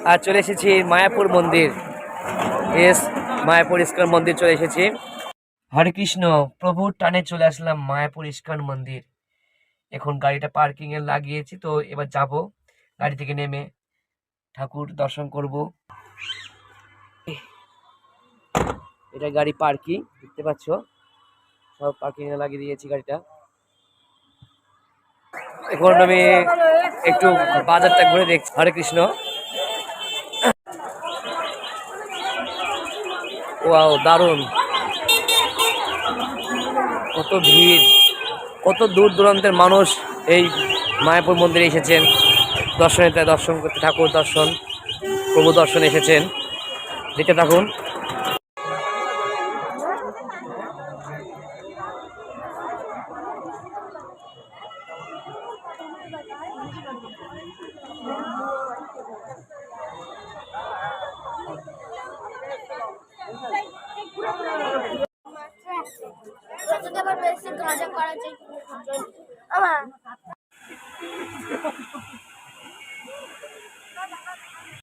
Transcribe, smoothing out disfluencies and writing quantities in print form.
আর চলে এসেছি মায়াপুর মন্দির। এস মায়াপুর ইস্কন মন্দির চলে এসেছি। হরে কৃষ্ণ, প্রভুর টানে চলে আসলাম মায়াপুর ইস্কন মন্দির। এখন গাড়িটা পার্কিং এ লাগিয়েছি, তো এবার যাব গাড়ি থেকে নেমে ঠাকুর দর্শন করব। এটা গাড়ি পার্কিং, দেখতে পাচ্ছ, সব পার্কিং এ লাগিয়ে দিয়েছি গাড়িটা। এখন আমি একটু বাজারটা ঘুরে দেখছি। হরে কৃষ্ণ। ওয়াও, দারুণ, কত ভিড়, কত দূর দূরান্তের মানুষ এই মায়াপুর মন্দিরে এসেছেন দর্শনীতে, দর্শন করতে, ঠাকুর দর্শন, প্রভু দর্শন এসেছেন। দেখতে থাকুন। যদি আবার বেশি গাঁজা করা যায় আমার